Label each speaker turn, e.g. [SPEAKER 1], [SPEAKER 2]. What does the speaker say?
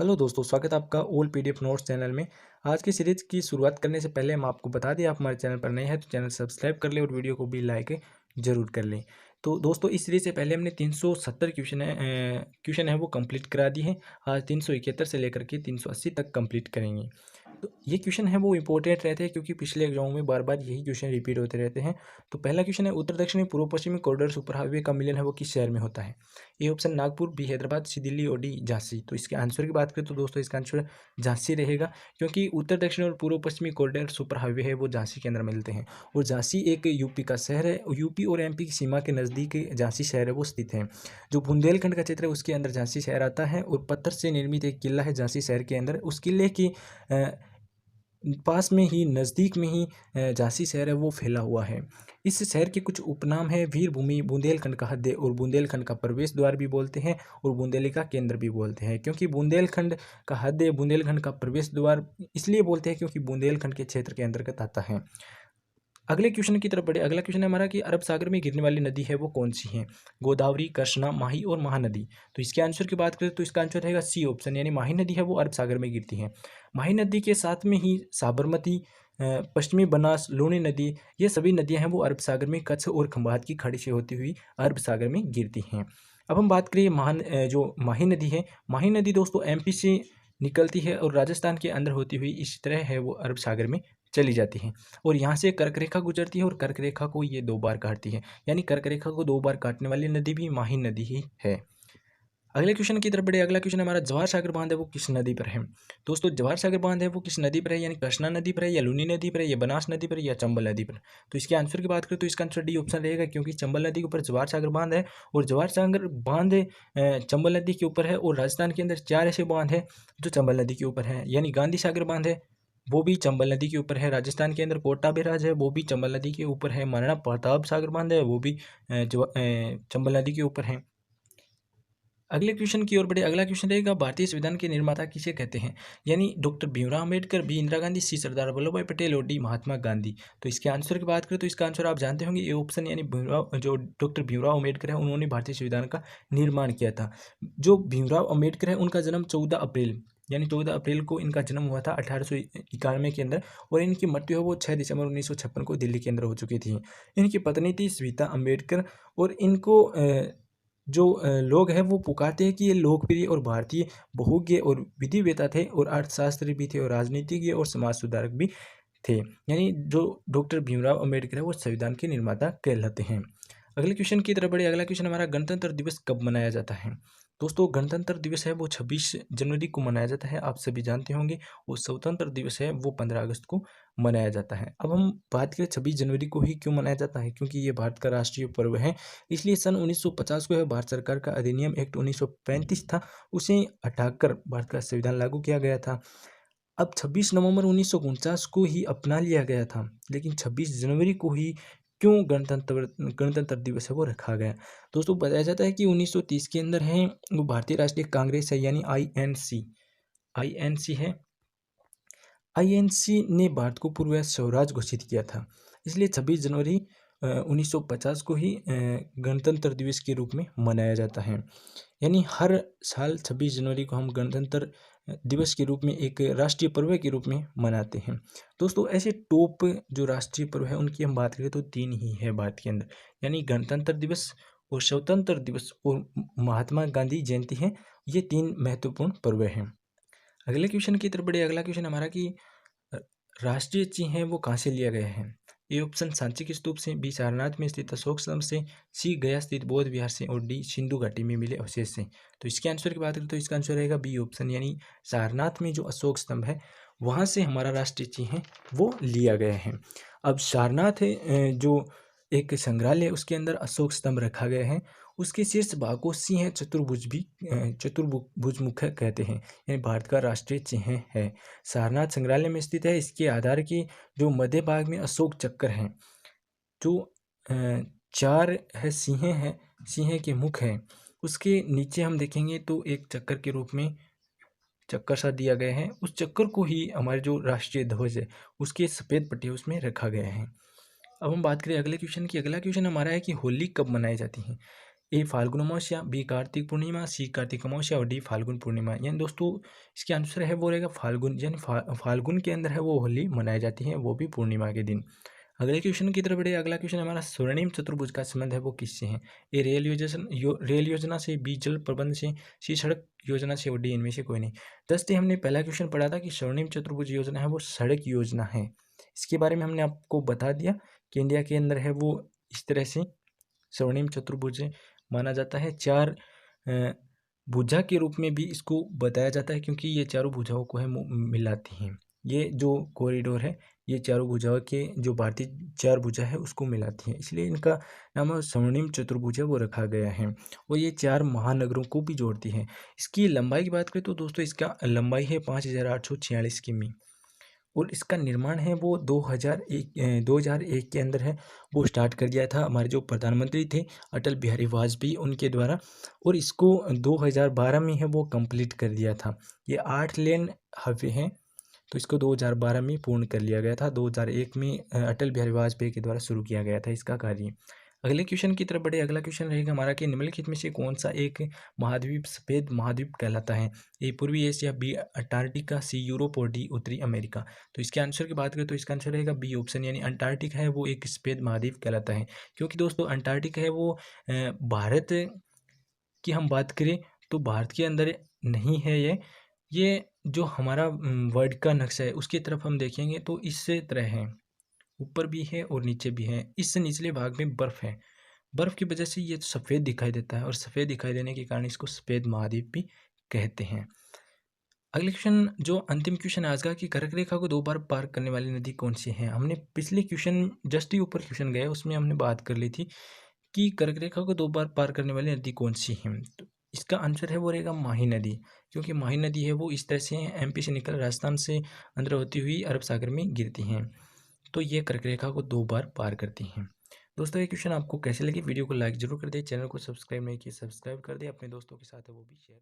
[SPEAKER 1] Hello दोस्तों, स्वागत है आपका ओल पीडीएफ नोट्स चैनल में। आज की सीरीज की शुरुआत करने से पहले हम आपको बता दें, आप हमारे चैनल पर नए हैं तो चैनल सब्सक्राइब कर लें और वीडियो को भी लाइक जरूर कर लें। तो दोस्तों, इस सीरीज से पहले हमने 370 क्वेश्चन है वो कंप्लीट करा दी है। आज 371 से लेकर के 380 तक कंप्लीट करेंगे। तो ये क्वेश्चन है वो इंपॉर्टेंट रहते हैं क्योंकि पिछले एग्जाम में बार बार यही क्वेश्चन रिपीट होते रहते हैं। तो पहला क्वेश्चन है, उत्तर दक्षिणी पूर्व पश्चिमी कॉरिडोर सुपर हाईवे का मिलन है वो किस शहर में होता है? A option Nagpur, B Hyderabad, C Delhi और डी झांसी। तो इसके आंसर की बात करें तो दोस्तों इसका आंसर झांसी रहेगा, क्योंकि उत्तर दक्षिण और पूर्व पश्चिमी कॉरिडोर सुपर हाईवे है वो झांसी के अंदर मिलते हैं। और झांसी एक यूपी का शहर है। यूपी और एमपी की सीमा के नज़दीक झांसी शहर है वो स्थित है। जो बुंदेलखंड का क्षेत्र है उसके अंदर झांसी शहर आता है। और पत्थर से निर्मित एक किला है झांसी शहर के अंदर। उस किले की पास में ही, नज़दीक में ही झांसी शहर है वो फैला हुआ है। इस शहर के कुछ उपनाम है, वीर भूमि, बुंदेलखंड का हृदय और बुंदेलखंड का प्रवेश द्वार भी बोलते हैं और बुंदेली का केंद्र भी बोलते हैं। क्योंकि बुंदेलखंड का हृदय, बुंदेलखंड का प्रवेश द्वार इसलिए बोलते हैं क्योंकि बुंदेलखंड के क्षेत्र के अंतर्गत आता है। अगले क्वेश्चन की तरफ बढ़े। अगला क्वेश्चन है हमारा कि अरब सागर में गिरने वाली नदी है वो कौन सी है? गोदावरी, कृष्णा, माही और महानदी। तो इसके आंसर की बात करें तो इसका आंसर रहेगा सी ऑप्शन, यानी माही नदी है वो अरब सागर में गिरती है। माही नदी के साथ में ही साबरमती, पश्चिमी बनास, लूनी नदी, ये सभी नदियां हैं वो अरब सागर में कच्छ और खंभात की खाड़ी से होती हुई अरब सागर में गिरती हैं। अब हम बात करें जो माही नदी है। माही नदी दोस्तों एमपी से निकलती है और राजस्थान के अंदर होती हुई इस तरह है वो अरब सागर में चली जाती है। और यहाँ से कर्क रेखा गुजरती है और कर्क रेखा को ये 2 बार काटती है, यानी कर्क रेखा को 2 बार काटने वाली नदी भी माही नदी ही है। अगले क्वेश्चन की तरफ बढ़े। अगला क्वेश्चन हमारा, जवाहर सागर बांध है वो किस नदी पर है? दोस्तों, जवाहर सागर बांध है वो किस नदी पर है? यानी कृष्णा नदी पर है, या लूनी नदी पर है, या बनास नदी पर है, या चंबल नदी पर? तो इसके आंसर की बात करें तो इसका आंसर डी ऑप्शन रहेगा, क्योंकि चंबल नदी के ऊपर जवाहर सागर बांध है। और जवाहर सागर बांध चंबल नदी के ऊपर है। और राजस्थान के अंदर 4 ऐसे बांध है जो चंबल नदी के ऊपर है, यानी गांधी सागर बांध है वो भी चंबल नदी के ऊपर है। राजस्थान के अंदर कोटा बैराज है वो भी चंबल नदी के ऊपर है। महाराणा प्रताप सागर बांध है वो भी चंबल नदी के ऊपर है। अगले क्वेश्चन की ओर बढ़े। अगला क्वेश्चन रहेगा, भारतीय संविधान के निर्माता किसे कहते हैं? यानी डॉक्टर भीमराव अम्बेडकर, बी इंदिरा गांधी, सी सरदार वल्लभ भाई पटेल और डी महात्मा गांधी। तो इसके आंसर की बात करें तो इसका आंसर आप जानते होंगे, ये ऑप्शन, यानी भीमराव, जो डॉक्टर भीमराव अम्बेडकर है उन्होंने भारतीय संविधान का निर्माण किया था। जो भीमराव अम्बेडकर है उनका जन्म 14 अप्रैल, यानी 14 अप्रैल को इनका जन्म हुआ था 1891 के अंदर। और इनकी मृत्यु है वो 6 दिसंबर 1956 को दिल्ली के अंदर हो चुकी थी। इनकी पत्नी थी श्वेता अम्बेडकर। और इनको जो लोग हैं वो पुकारते हैं कि ये लोकप्रिय और भारतीय बहुज्ञ और विधिवेता थे, और अर्थशास्त्री भी थे, और राजनीतिज्ञ और समाज सुधारक भी थे। यानी जो डॉक्टर भीमराव अम्बेडकर है वो संविधान के निर्माता कहलाते हैं। अगले क्वेश्चन की तरफ बढ़े। अगला क्वेश्चन हमारा, गणतंत्र दिवस कब मनाया जाता है? दोस्तों, गणतंत्र दिवस है वो 26 जनवरी को मनाया जाता है, आप सभी जानते होंगे। और स्वतंत्र दिवस है वो 15 अगस्त को मनाया जाता है। अब हम बात करें 26 जनवरी को ही क्यों मनाया जाता है, क्योंकि ये भारत का राष्ट्रीय पर्व है। इसलिए सन 1950 को है भारत सरकार का अधिनियम एक्ट 1935 था, उसे हटाकर भारत का संविधान लागू किया गया था। अब 26 नवंबर 1949 को ही अपना लिया गया था, लेकिन 26 जनवरी को ही क्यों गणतंत्र दिवस है वो रखा गया? दोस्तों, बताया जाता है कि 1930 के अंदर है वो भारतीय राष्ट्रीय कांग्रेस है, यानी आईएनसी है। आईएनसी ने भारत को पूर्व स्वराज घोषित किया था। इसलिए 26 जनवरी 1950 को ही गणतंत्र दिवस के रूप में मनाया जाता है। यानी हर साल 26 जनवरी को हम गणतंत्र दिवस के रूप में, एक राष्ट्रीय पर्व के रूप में मनाते हैं। दोस्तों, ऐसे टॉप जो राष्ट्रीय पर्व है उनकी हम बात करें तो 3 ही है भारत के अंदर, यानी गणतंत्र दिवस और स्वतंत्र दिवस और महात्मा गांधी जयंती है। ये 3 महत्वपूर्ण पर्व हैं। अगले क्वेश्चन की तरफ बढ़े। अगला क्वेश्चन हमारा कि अ, राष्ट्रीय चिन्ह है वो कहाँ से लिया गया है? ए ऑप्शन, सांची के स्तूप से, बी सारनाथ में स्थित अशोक स्तंभ से, सी गया स्थित बौद्ध विहार से, और डी सिंधु घाटी में मिले अवशेष से। तो इसके आंसर की बात करें तो इसका आंसर रहेगा बी ऑप्शन, यानी सारनाथ में जो अशोक स्तंभ है वहाँ से हमारा राष्ट्रीय चिन्ह है वो लिया गया है। अब सारनाथ जो एक संग्रहालय है उसके अंदर अशोक स्तंभ रखा गया है। उसके शीर्ष भाग को सिंह चतुर्भुज मुख कहते हैं, यानी भारत का राष्ट्रीय चिन्ह है। सारनाथ संग्रहालय में स्थित है। इसके आधार की जो मध्य भाग में अशोक चक्र है, जो 4 है सिंह के मुख है, उसके नीचे हम देखेंगे तो एक चक्कर के रूप में चक्कर सा दिया गया है। उस चक्कर को ही हमारे जो राष्ट्रीय ध्वज है उसके सफ़ेद पट्टी उसमें रखा गया है। अब हम बात करें अगले क्वेश्चन की। अगला क्वेश्चन हमारा है कि होली कब मनाई जाती है? ए फाल्गुन अमावस्या, बी कार्तिक पूर्णिमा, सी कार्तिक अमावस्या और डी फाल्गुन पूर्णिमा। यानी दोस्तों इसके आंसर है वो रहेगा फाल्गुन, यानी फाल्गुन के अंदर है वो होली मनाई जाती है, वो भी पूर्णिमा के दिन। अगले क्वेश्चन की तरफ बढ़े। अगला क्वेश्चन हमारा स्वर्णिम चतुर्भुज का संबंध है वो किससे है? ए रेल योजना से, बी जल प्रबंध से, सी सड़क योजना से और डी इनमें से कोई नहीं। जस्ट हमने पहला क्वेश्चन पढ़ा था कि स्वर्णिम चतुर्भुज योजना है वो सड़क योजना है। इसके बारे में हमने आपको बता दिया कि इंडिया के अंदर है वो इस तरह से स्वर्णिम चतुर्भुज माना जाता है। चार भुजा के रूप में भी इसको बताया जाता है, क्योंकि ये चारों भुजाओं को है मिलाती हैं। ये जो कॉरिडोर है ये चारों भुजाओं के जो भारतीय चार भुजा है उसको मिलाती है, इसलिए इनका नाम स्वर्णिम चतुर्भुज है वो रखा गया है। और ये चार महानगरों को भी जोड़ती है। इसकी लंबाई की बात करें तो दोस्तों इसका लंबाई है 5846 किमी। और इसका निर्माण है वो 2001 के अंदर है वो स्टार्ट कर दिया था हमारे जो प्रधानमंत्री थे अटल बिहारी वाजपेयी उनके द्वारा। और इसको 2012 में है वो कंप्लीट कर दिया था। ये 8 लेन हाईवे हैं, तो इसको 2012 में पूर्ण कर लिया गया था। 2001 में अटल बिहारी वाजपेयी के द्वारा शुरू किया गया था इसका कार्य। अगले क्वेश्चन की तरफ बढ़े। अगला क्वेश्चन रहेगा हमारा कि निम्नलिखित में से कौन सा एक महाद्वीप सफेद महाद्वीप कहलाता है? ए पूर्वी एशिया, बी अंटार्कटिका, सी यूरोप और डी उत्तरी अमेरिका। तो इसके आंसर की बात करें तो इसका आंसर रहेगा बी ऑप्शन, यानी अंटार्कटिका है वो एक सफेद महाद्वीप कहलाता है। क्योंकि दोस्तों अंटार्कटिका है वो भारत की हम बात करें तो भारत के अंदर नहीं है। ये जो हमारा वर्ल्ड का नक्शा है उसकी तरफ हम देखेंगे तो इससे तरह है, ऊपर भी है और नीचे भी है। इस निचले भाग में बर्फ है, बर्फ की वजह से ये सफ़ेद दिखाई देता है और सफ़ेद दिखाई देने के कारण इसको सफ़ेद महाद्वीप भी कहते हैं। अगले क्वेश्चन जो अंतिम क्वेश्चन है आज का कि कर्क रेखा को 2 बार पार करने वाली नदी कौन सी है? हमने पिछले क्वेश्चन जस्ट ही ऊपर क्वेश्चन गए उसमें हमने बात कर ली थी कि कर्क रेखा को 2 बार पार करने वाली नदी कौन सी है? तो इसका आंसर है वो रहेगा माही नदी। क्योंकि माही नदी है वो इस तरह से एमपी से निकल राजस्थान से अंदर होती हुई अरब सागर में गिरती हैं, तो ये कर्क रेखा को 2 बार पार करती हैं। दोस्तों ये क्वेश्चन आपको कैसे लगे? वीडियो को लाइक जरूर कर दे, चैनल को सब्सक्राइब नहीं किया सब्सक्राइब कर दे, अपने दोस्तों के साथ है वो भी शेयर